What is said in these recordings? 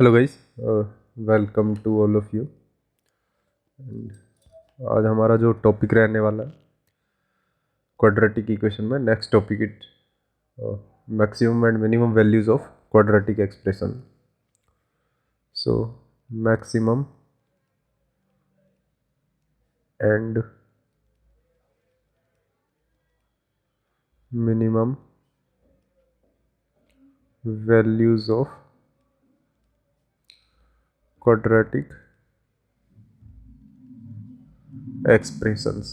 Hello guys, welcome to all of you. आज हमारा जो टॉपिक रहने वाला है क्वाड्रेटिक इक्वेशन में, next topic it maximum and minimum values of quadratic expression. So maximum and minimum values of quadratic expressions.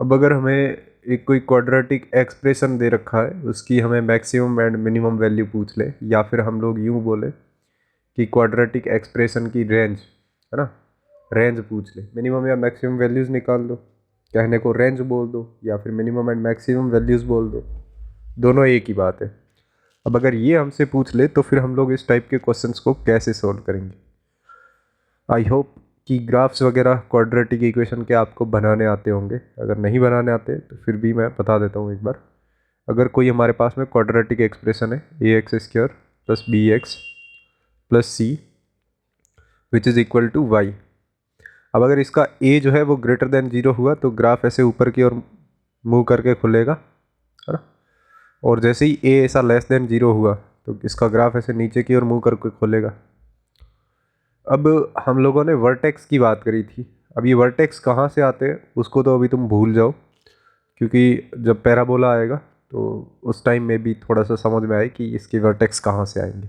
अब अगर हमें एक कोई क्वाड्रेटिक एक्सप्रेशन दे रखा है, उसकी हमें मैक्सिमम एंड मिनिमम वैल्यू पूछ ले, या फिर हम लोग यूँ बोले कि क्वाड्रेटिक एक्सप्रेशन की रेंज है ना, रेंज पूछ ले, मिनिमम या मैक्सिमम वैल्यूज़ निकाल दो, कहने को रेंज बोल दो या फिर मिनिमम एंड मैक्सिमम वैल्यूज़ बोल दो, दोनों एक ही बात है। अब अगर ये हमसे पूछ ले तो फिर हम लोग इस टाइप के क्वेश्चंस को कैसे सॉल्व करेंगे। आई होप कि ग्राफ्स वगैरह क्वाड्रेटिक इक्वेशन के आपको बनाने आते होंगे। अगर नहीं बनाने आते तो फिर भी मैं बता देता हूँ एक बार। अगर कोई हमारे पास में क्वाड्रेटिक एक्सप्रेशन है ax² plus bx plus c which is equal to y। अब अगर इसका a जो है वो ग्रेटर देन 0 हुआ तो ग्राफ ऐसे ऊपर की ओर मूव करके खुलेगा, है ना। और जैसे ही a ऐसा लेस देन 0 हुआ तो इसका ग्राफ ऐसे नीचे की ओर मूव करके खुलेगा। अब हम लोगों ने वर्टेक्स की बात करी थी। अब ये वर्टेक्स कहाँ से आते हैं उसको तो अभी तुम भूल जाओ, क्योंकि जब पैराबोला आएगा तो उस टाइम में भी थोड़ा सा समझ में आए कि इसके वर्टेक्स कहाँ से आएंगे।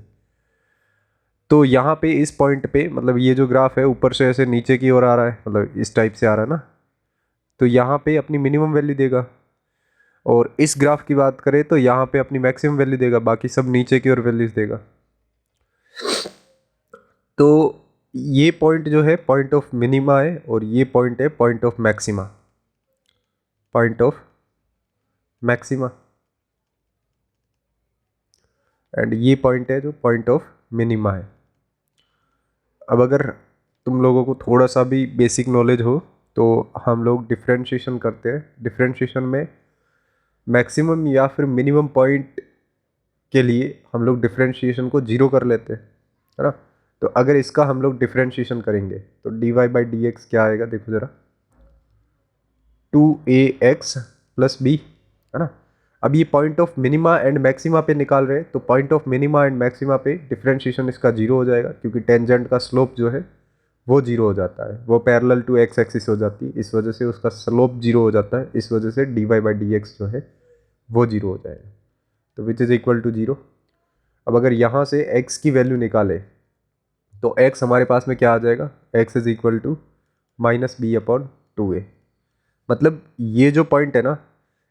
तो यहाँ पे इस पॉइंट पे, मतलब ये जो ग्राफ है ऊपर से ऐसे नीचे की ओर आ रहा है, मतलब इस टाइप से आ रहा है ना, तो यहाँ पे अपनी मिनिमम वैल्यू देगा। और इस ग्राफ की बात करें तो यहाँ पे अपनी मैक्सिमम वैल्यू देगा, बाकी सब नीचे की ओर वैल्यूज देगा। तो ये पॉइंट जो है पॉइंट ऑफ मिनिमा है और ये पॉइंट है point of maxima, point of maxima. And ये पॉइंट है जो पॉइंट ऑफ मिनिमा है। अब अगर तुम लोगों को थोड़ा सा भी बेसिक नॉलेज हो तो हम लोग डिफ्रेंशिएशन करते हैं। डिफ्रेंशिएशन में मैक्सिमम या फिर मिनिमम पॉइंट के लिए हम लोग डिफ्रेंशिएशन को जीरो कर लेते हैं, है ना। तो अगर इसका हम लोग डिफ्रेंशिएशन करेंगे तो dy/dx क्या आएगा, देखो ज़रा, 2ax प्लस बी, है ना। अब ये point of minima and maxima पे निकाल रहे हैं तो point of minima and maxima पे डिफ्रेंशिएशन इसका जीरो हो जाएगा, क्योंकि टेंजेंट का स्लोप जो है वो जीरो हो जाता है, वो पैरेलल टू एक्स एक्सिस हो जाती है, इस वजह से उसका स्लोप जीरो हो जाता है, इस वजह से dy/dx जो है वो जीरो हो जाएगा, तो which is equal to zero. अब अगर यहाँ से x की वैल्यू निकाले तो x हमारे पास में क्या आ जाएगा, x is equal to -b/2a। मतलब ये जो पॉइंट है ना,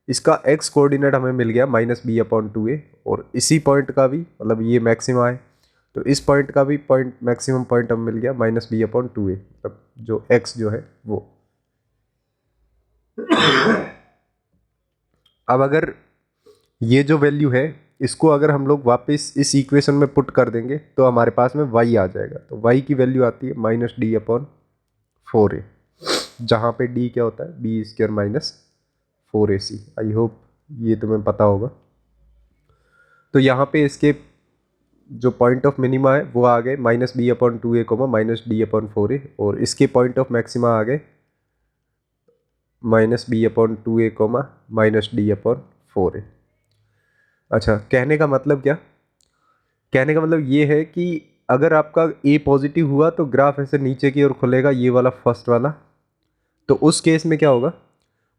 इसका x कोऑर्डिनेट हमें मिल गया -b/2a, और इसी पॉइंट का भी, मतलब ये मैक्सिमा है तो इस पॉइंट का भी पॉइंट मैक्सिमम पॉइंट हमें मिल गया -b/2a, मतलब जो x जो है वो। अब अगर ये जो वैल्यू है इसको अगर हम लोग वापस इस इक्वेशन में पुट कर देंगे तो हमारे पास में y आ जाएगा। तो y की वैल्यू आती है -d/4a, जहाँ पे d क्या होता है, b² - 4ac। आई होप ये तुम्हें पता होगा। तो यहाँ पे इसके जो पॉइंट ऑफ मिनिमा है वो आ गए -b/2a, -d/4a, और इसके पॉइंट ऑफ मैक्सिमा आ गए -b/2a, -d/4a। अच्छा, कहने का मतलब क्या, कहने का मतलब ये है कि अगर आपका a पॉजिटिव हुआ तो ग्राफ ऐसे नीचे की ओर खुलेगा, ये वाला फर्स्ट वाला। तो उस केस में क्या होगा,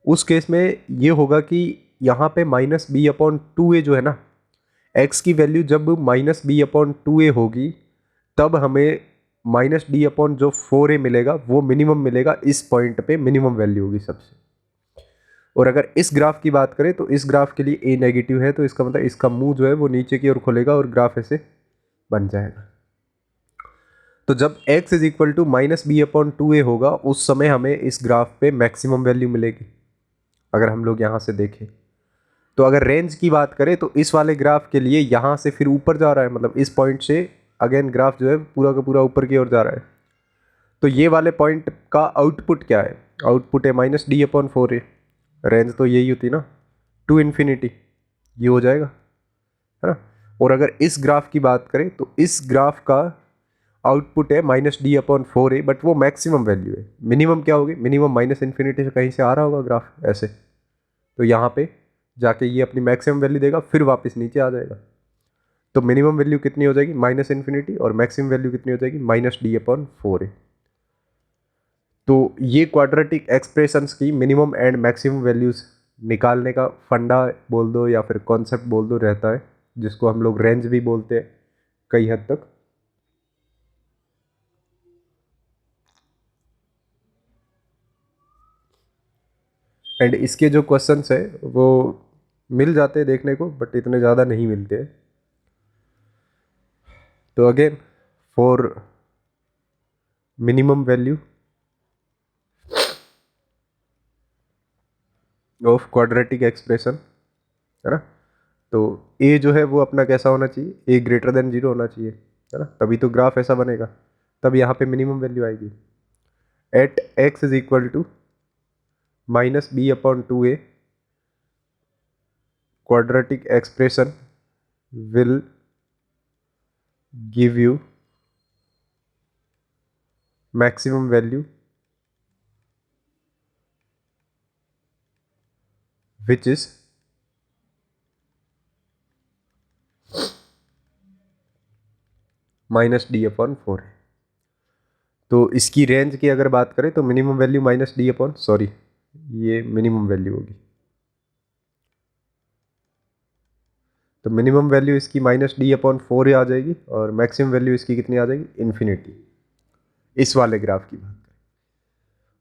उस केस में ये होगा कि यहाँ पे -b/2a जो है ना, x की वैल्यू जब -b/2a होगी तब हमें -d/4a मिलेगा, वो मिनिमम मिलेगा, इस पॉइंट पे मिनिमम वैल्यू होगी सबसे। और अगर इस ग्राफ की बात करें तो इस ग्राफ के लिए a नेगेटिव है, तो इसका मतलब इसका मुंह जो है वो नीचे की ओर खुलेगा और ग्राफ ऐसे बन जाएगा। तो जब x is equal to -b/2a होगा उस समय हमें इस ग्राफ पे मैक्सिमम वैल्यू मिलेगी। अगर हम लोग यहाँ से देखें तो अगर रेंज की बात करें तो इस वाले ग्राफ के लिए यहाँ से फिर ऊपर जा रहा है, मतलब इस पॉइंट से अगेन ग्राफ जो है पूरा का पूरा ऊपर की ओर जा रहा है। तो ये वाले पॉइंट का आउटपुट क्या है, आउटपुट है -d/4a। रेंज तो यही होती ना, टू इन्फिनिटी, ये हो जाएगा, है ना। और अगर इस ग्राफ की बात करें तो इस ग्राफ का आउटपुट है -d/4a, बट वो मैक्सिमम वैल्यू है। मिनिमम क्या होगी, मिनिमम माइनस इन्फिनिटी से कहीं से आ रहा होगा ग्राफ ऐसे, तो यहाँ पे जाके ये अपनी मैक्सिमम वैल्यू देगा, फिर वापस नीचे आ जाएगा। तो मिनिमम वैल्यू कितनी हो जाएगी, माइनस इन्फिनिटी, और मैक्सिमम वैल्यू कितनी हो जाएगी, -d/4a। तो ये क्वाड्रेटिक एक्सप्रेशंस की मिनिमम एंड मैक्सिमम वैल्यूज निकालने का फंडा बोल दो या फिर कॉन्सेप्ट बोल दो रहता है, जिसको हम लोग रेंज भी बोलते हैं कई हद तक। एंड इसके जो क्वेश्चंस है वो मिल जाते हैं देखने को, बट इतने ज़्यादा नहीं मिलते हैं। तो again, for minimum value of quadratic expression, है ना, तो ए जो है वो अपना कैसा होना चाहिए, ए ग्रेटर देन 0 होना चाहिए, है ना, तभी तो ग्राफ ऐसा बनेगा, तब यहाँ पे मिनिमम वैल्यू आएगी। At x is equal to -b/2a, quadratic expression will give you maximum value which is -d/4। तो इसकी रेंज की अगर बात करें तो मिनिमम वैल्यू सॉरी, ये मिनिमम वैल्यू होगी, तो मिनिमम वैल्यू इसकी -d/4 आ जाएगी, और मैक्सिमम वैल्यू इसकी कितनी आ जाएगी, इन्फिनिटी, इस वाले ग्राफ की बात करें।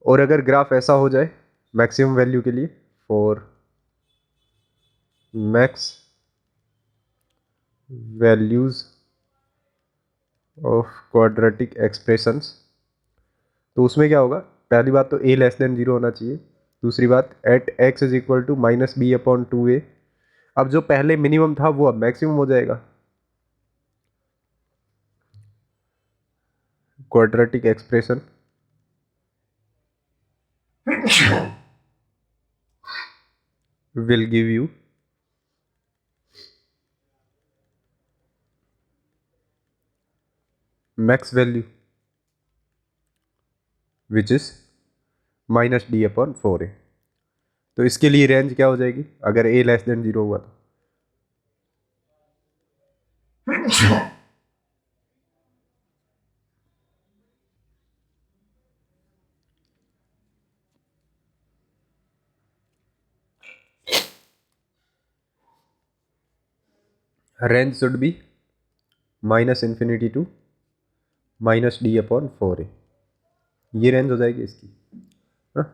और अगर ग्राफ ऐसा हो जाए मैक्सिमम वैल्यू के लिए, for max values of quadratic expressions, तो उसमें क्या होगा, पहली बात तो a लेस देन 0 होना चाहिए, दूसरी बात at x is equal to -b/2a। अब जो पहले मिनिमम था वो अब मैक्सिमम हो जाएगा। Quadratic expression will give you max value which is -d/4a। तो इसके लिए रेंज क्या हो जाएगी अगर a लेस देन 0 हुआ तो, range should be -∞ to -d/4a, ये रेंज हो जाएगी इसकी, हाँ?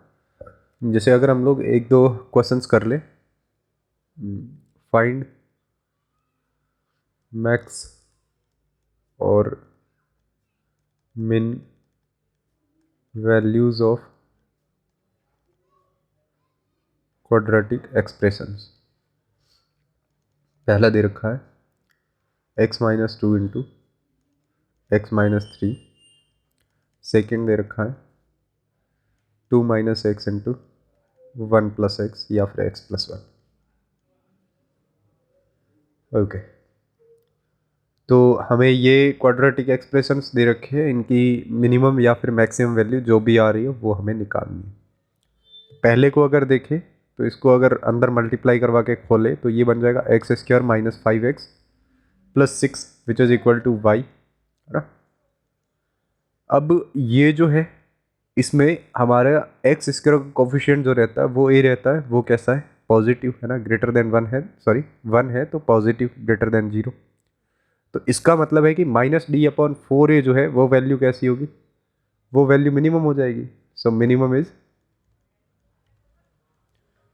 जैसे अगर हम लोग एक दो क्वेश्चंस कर ले, फाइंड मैक्स और मिन वैल्यूज ऑफ क्वाड्रेटिक एक्सप्रेशंस, पहला दे रखा है x-2 इंटू x-3, सेकेंड दे रखा है 2 - x इंटू 1 + x या फिर x + 1। ओके, तो हमें ये क्वाड्रेटिक एक्सप्रेशंस दे रखे हैं, इनकी मिनिमम या फिर मैक्सिमम वैल्यू जो भी आ रही है वो हमें निकालनी है। पहले को अगर देखें तो इसको अगर अंदर मल्टीप्लाई करवा के खोले तो ये बन जाएगा x² - 5x + 6 which is equal to y, है ना। अब ये जो है इसमें हमारा x² का कोफिशिएंट जो रहता है वो a रहता है, वो कैसा है, पॉजिटिव, है ना, ग्रेटर देन 1 है, सॉरी 1 है तो पॉजिटिव, ग्रेटर देन 0। तो इसका मतलब है कि -d/4a जो है वो वैल्यू कैसी होगी, वो वैल्यू मिनिमम हो जाएगी। सो मिनिमम इज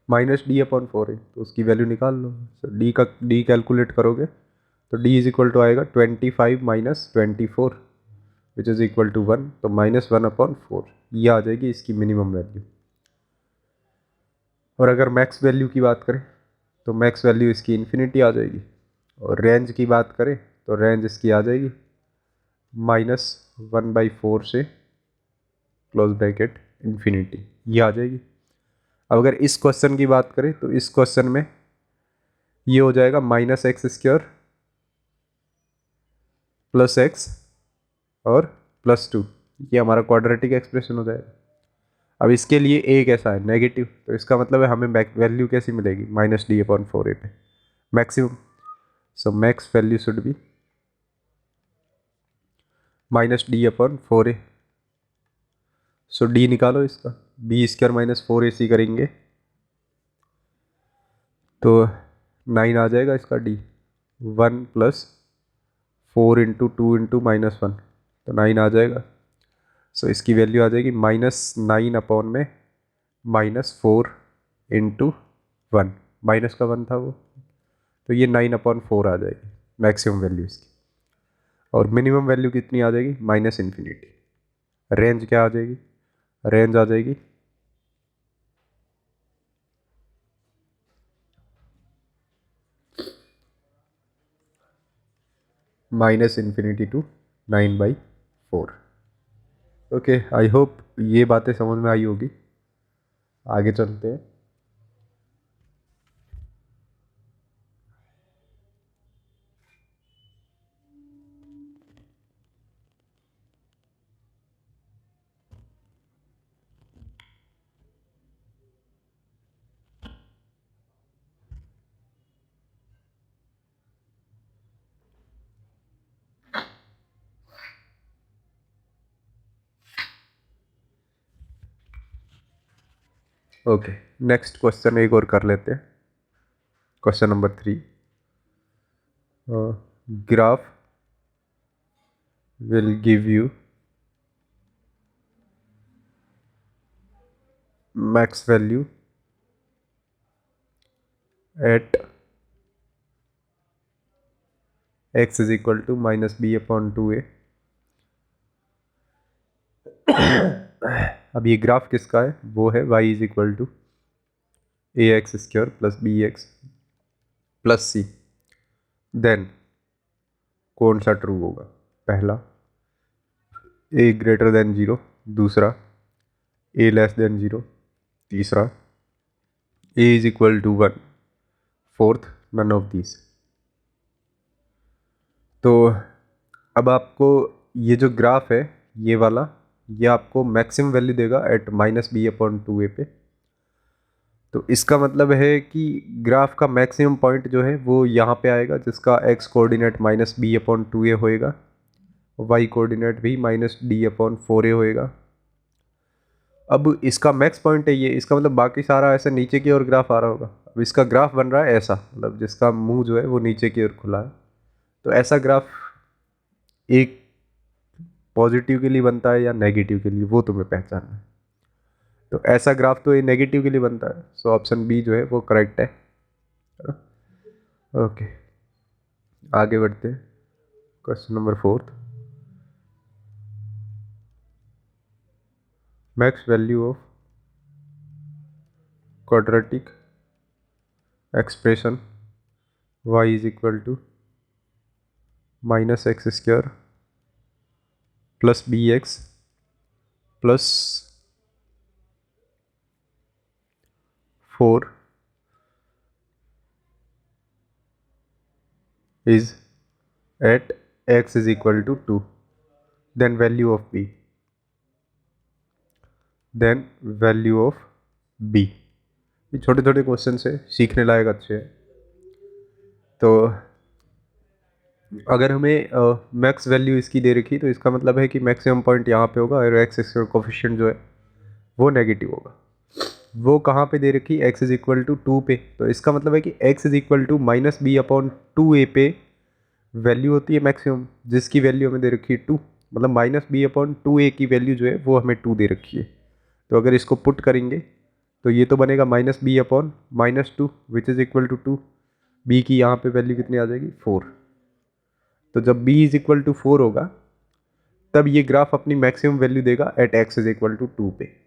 -d/4a, तो उसकी वैल्यू निकाल लो। डी कैलकुलेट करोगे तो d इज इक्वल टू आएगा 25 - 24 विच इज इक्वल टू 1, तो -1/4 ये आ जाएगी इसकी मिनिमम वैल्यू। और अगर मैक्स वैल्यू की बात करें तो मैक्स वैल्यू इसकी इन्फिनिटी आ जाएगी, और रेंज की बात करें तो रेंज इसकी आ जाएगी -1/4 से क्लोज ब्रैकेट इन्फिनिटी, ये आ जाएगी। अब अगर इस क्वेश्चन की बात करें तो इस क्वेश्चन में ये हो जाएगा minus x square plus x और प्लस टू, ये हमारा क्वाड्रेटिक एक्सप्रेशन हो जाएगा। अब इसके लिए ए कैसा है, नेगेटिव, तो इसका मतलब है हमें वैल्यू कैसी मिलेगी, माइनस डी अपॉन फोर ए पे maximum. So max value should be minus D upon four A. So D निकालो इसका, बी स्क्वायर माइनस फोर ए सी करेंगे तो 9 आ जाएगा इसका D, 1 plus 4 into two into minus one, तो 9 आ जाएगा। सो इसकी वैल्यू आ जाएगी -9 अपॉन में -4 इंटू वन, माइनस का वन था वो, तो ये 9/4 आ जाएगी मैक्सिमम वैल्यू इसकी। और मिनिमम वैल्यू कितनी आ जाएगी, -इन्फिनिटी। रेंज क्या आ जाएगी, रेंज आ जाएगी -infinity to 9/4। Okay, I hope ये बातें समझ में आई होगी। आगे चलते हैं। ओके, नेक्स्ट क्वेश्चन एक और कर लेते हैं। Question number 3, graph will give you max value at x is equal to minus b upon 2a। अब ये ग्राफ किसका है, वो है y is equal to a x square plus b x plus c. Then कौन सा true होगा, पहला ए ग्रेटर देन जीरो, दूसरा ए लेस देन जीरो, तीसरा A is equal to one, fourth none of these. तो अब आपको ये जो ग्राफ है ये वाला, ये आपको मैक्सिमम वैल्यू देगा एट -b/2a पे। तो इसका मतलब है कि ग्राफ का मैक्सिमम पॉइंट जो है वो यहाँ पे आएगा, जिसका x कोऑर्डिनेट -b/2a होएगा, y कोऑर्डिनेट भी -d/4a होएगा। अब इसका मैक्स पॉइंट है ये, इसका मतलब बाकी सारा ऐसे नीचे की ओर ग्राफ आ रहा होगा। अब इसका ग्राफ बन रहा है ऐसा, मतलब जिसका मुंह जो है वो नीचे की ओर खुला है। तो ऐसा ग्राफ एक पॉजिटिव के लिए बनता है या नेगेटिव के लिए, वो तुम्हें पहचानना है। तो ऐसा ग्राफ तो ये नेगेटिव के लिए बनता है, सो ऑप्शन बी जो है वो करेक्ट है। ओके, आगे बढ़ते हैं। Question number 4, max value of quadratic expression y is equal to -x square plus b x plus 4 is at x is equal to 2, then value of b, then value of b। ये छोटे छोटे question से सीखने लायक अच्छे हैं। तो अगर हमें मैक्स वैल्यू इसकी दे रखी, तो इसका मतलब है कि मैक्सिमम पॉइंट यहाँ पे होगा और एक्स स्क्वायर कोफिशिएंट जो है वो नेगेटिव होगा। वो कहाँ पे दे रखी, x इज इक्वल टू 2 पे, तो इसका मतलब है कि x is equal to -b/2a पे वैल्यू होती है मैक्सिमम, जिसकी वैल्यू हमें दे रखी है 2, मतलब -b/2a की वैल्यू जो है वो हमें 2 दे रखी है। तो अगर इसको पुट करेंगे तो ये तो बनेगा -b/-2 which is equal to 2। b की यहाँ पे वैल्यू कितनी आ जाएगी, 4। तो जब b इज इक्वल टू 4 होगा तब ये ग्राफ अपनी मैक्सिमम वैल्यू देगा at x is equal to 2 पे।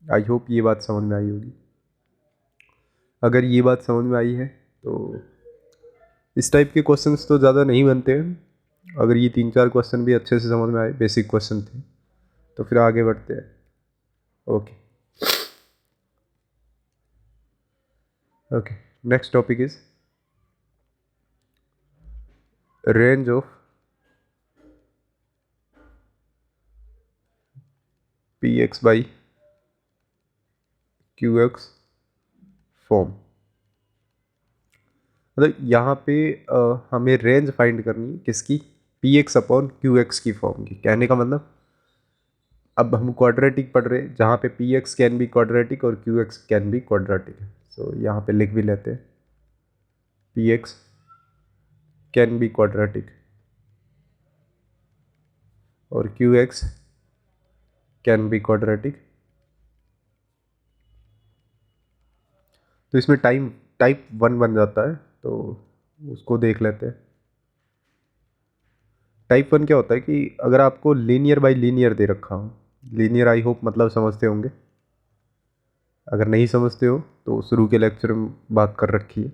आई होप ये बात समझ में आई होगी। अगर ये बात समझ में आई है तो इस टाइप के क्वेश्चंस तो ज़्यादा नहीं बनते हैं। अगर ये 3-4 क्वेश्चन भी अच्छे से समझ में आए, बेसिक क्वेश्चन थे, तो फिर आगे बढ़ते हैं। Okay okay, next topic is range of P x by Q x form. मतलब यहाँ पे हमें रेंज फाइंड करनी है किसकी, P x upon Q x की फॉर्म की। कहने का मतलब अब हम क्वाड्रेटिक पढ़ रहे हैं जहाँ पे P X can be quadratic और Q X can be quadratic. So यहाँ पे लिख भी लेते हैं P X can be quadratic और Q X can be quadratic. तो इसमें टाइप 1 बन जाता है, तो उसको देख लेते हैं। टाइप 1 क्या होता है कि अगर आपको लीनियर बाई लीनियर दे रखा हो, लीनियर आई होप मतलब समझते होंगे, अगर नहीं समझते हो तो शुरू के लेक्चर में बात कर रखी है।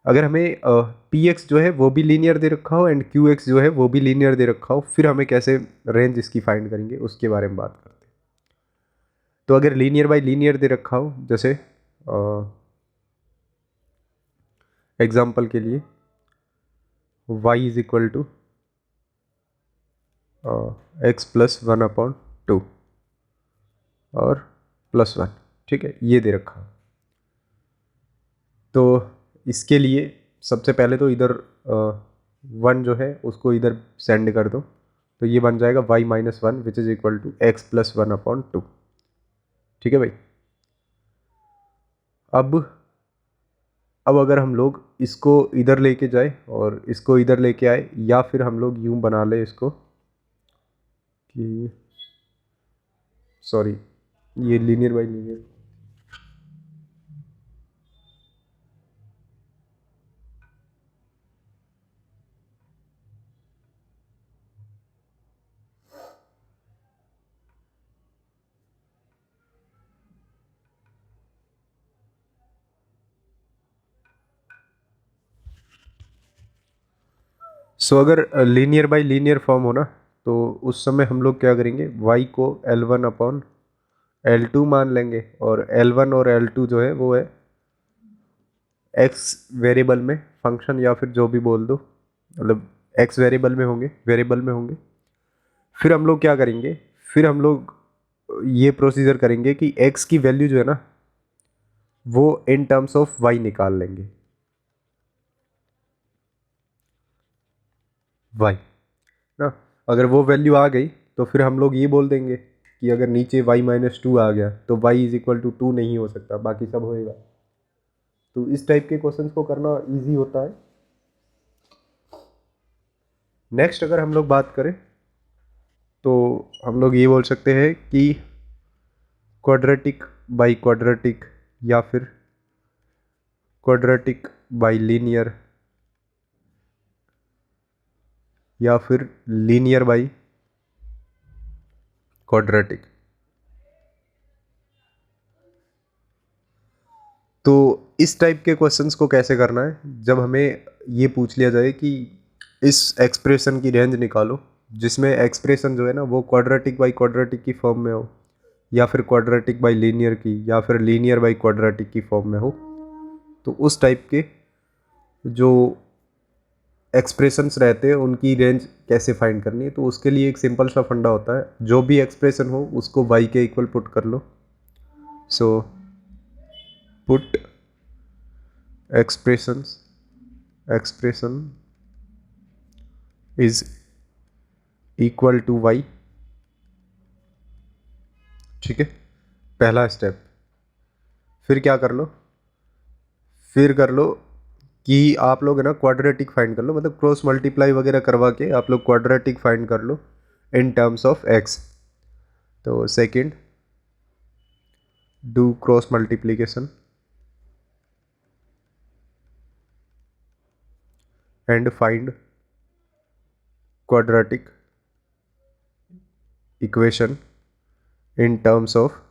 अगर हमें पी एक्स जो है वो भी लीनियर दे रखा हो एंड क्यू एक्स जो है वो भी लीनियर दे रखा हो, फिर हमें कैसे रेंज इसकी फाइंड करेंगे उसके बारे में बात करते हैं। तो अगर लीनियर बाई लीनियर दे रखा हो, जैसे एग्जाम्पल के लिए y is equal to x plus 1/2 और +1, ठीक है, ये दे रखा। तो इसके लिए सबसे पहले तो इधर 1 जो है उसको इधर सेंड कर दो, तो ये बन जाएगा y - 1 which is equal to x plus 1/2। ठीक है भाई। अब अगर हम लोग इसको इधर लेके जाए और इसको इधर लेके आए, या फिर हम लोग यूं बना ले इसको कि सॉरी ये लीनियर बाई लीनियर, सो अगर लीनियर बाई लीनियर फॉर्म हो ना, तो उस समय हम लोग क्या करेंगे, y को L1/L2 मान लेंगे, और L1 और L2 जो है वो है x वेरिएबल में फंक्शन, या फिर जो भी बोल दो, मतलब x वेरिएबल में होंगे। फिर हम लोग क्या करेंगे, फिर हम लोग ये प्रोसीजर करेंगे कि x की वैल्यू जो है ना वो इन टर्म्स ऑफ y निकाल लेंगे, y ना। अगर वो वैल्यू आ गई तो फिर हम लोग ये बोल देंगे कि अगर नीचे y-2 आ गया तो y इज इक्वल टू 2 नहीं हो सकता, बाकी सब होएगा। तो इस टाइप के क्वेश्चंस को करना इजी होता है। नेक्स्ट अगर हम लोग बात करें तो हम लोग ये बोल सकते हैं कि क्वाड्रेटिक बाई क्वाड्रेटिक, या फिर क्वाड्रेटिक बाई लीनियर, या फिर लीनियर बाई क्वाड्रेटिक। तो इस टाइप के क्वेश्चंस को कैसे करना है, जब हमें ये पूछ लिया जाए कि इस एक्सप्रेशन की रेंज निकालो जिसमें एक्सप्रेशन जो है ना वो क्वाड्रेटिक बाई क्वाड्रेटिक की फॉर्म में हो, या फिर क्वाड्रेटिक बाई लीनियर की, या फिर लीनियर बाई क्वाड्रेटिक की फॉर्म में हो, तो उस टाइप के जो एक्सप्रेशंस रहते हैं उनकी रेंज कैसे फाइंड करनी है। तो उसके लिए एक सिंपल सा फंडा होता है, जो भी एक्सप्रेशन हो उसको y के इक्वल पुट कर लो। So put expression is equal to y, ठीक है, पहला स्टेप। फिर क्या कर लो, फिर कर लो कि आप लोग है ना क्वाड्रेटिक फाइंड कर लो, मतलब क्रॉस मल्टीप्लाई वगैरह करवा के आप लोग क्वाड्रेटिक फाइंड कर लो इन टर्म्स ऑफ x। तो second, do cross multiplication and find quadratic equation in terms of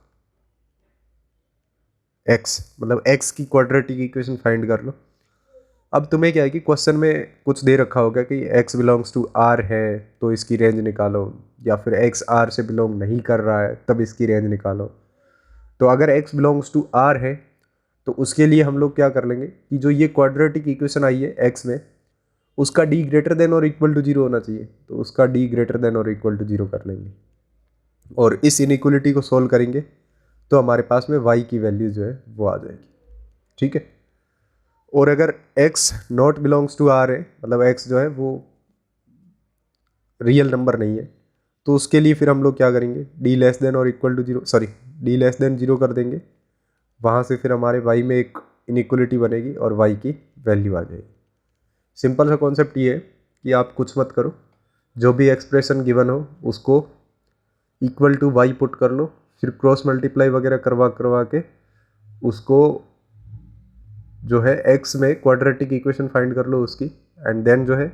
x, मतलब x की क्वाड्रेटिक इक्वेशन फाइंड कर लो। अब तुम्हें क्या है कि क्वेश्चन में कुछ दे रखा होगा कि x बिलोंग्स टू r है तो इसकी रेंज निकालो, या फिर x r से बिलोंग नहीं कर रहा है तब इसकी रेंज निकालो। तो अगर x बिलोंग्स टू r है तो उसके लिए हम लोग क्या कर लेंगे कि जो ये क्वाड्रेटिक इक्वेशन आई है x में, उसका डी ग्रेटर देन और इक्वल टू जीरो होना चाहिए, तो उसका डी ग्रेटर देन और इक्वल टू जीरो कर लेंगे और इस इनइक्वलिटी को सोल्व करेंगे तो हमारे पास में y की वैल्यू जो है वो आ जाएगी। ठीक है, और अगर x not belongs to r है, मतलब x जो है वो रियल नंबर नहीं है, तो उसके लिए फिर हम लोग क्या करेंगे, d लेस देन और equal to zero, sorry d less than zero कर देंगे। वहाँ से फिर हमारे y में एक इनइक्वलिटी बनेगी और y की वैल्यू आ जाएगी। सिंपल सा कॉन्सेप्ट ये है कि आप कुछ मत करो, जो भी एक्सप्रेशन गिवन हो उसको इक्वल टू y पुट कर लो, फिर क्रॉस मल्टीप्लाई वगैरह करवा करवा के उसको जो है x में क्वाड्रेटिक इक्वेशन फाइंड कर लो उसकी, एंड देन जो है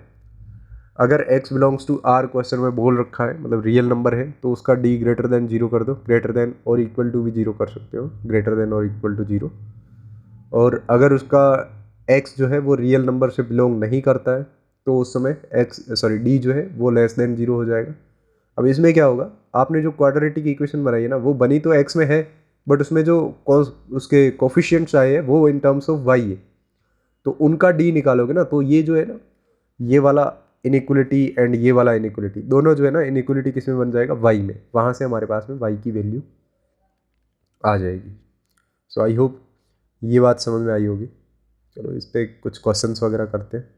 अगर x belongs to r question में बोल रखा है, मतलब रियल नंबर है, तो उसका d ग्रेटर देन जीरो कर दो, ग्रेटर देन और इक्वल टू भी जीरो कर सकते हो, ग्रेटर देन और इक्वल टू जीरो। और अगर उसका x जो है वो रियल नंबर से बिलोंग नहीं करता है तो उस समय d जो है वो लेस देन जीरो हो जाएगा। अब इसमें क्या होगा, आपने जो क्वाड्रेटिक इक्वेशन बनाई है ना, वो बनी तो x में है, बट उसमें जो उसके कोफिशिएंट्स आए हैं वो इन टर्म्स ऑफ y है, तो उनका d निकालोगे ना, तो ये जो है ना, ये वाला इनइक्वलिटी एंड ये वाला इनइक्वलिटी दोनों जो है ना, इनइक्वलिटी किस में बन जाएगा, y में, वहाँ से हमारे पास में y की वैल्यू आ जाएगी। सो आई होप ये बात समझ में आई होगी। चलो इस पर कुछ क्वेश्चंस वगैरह करते हैं।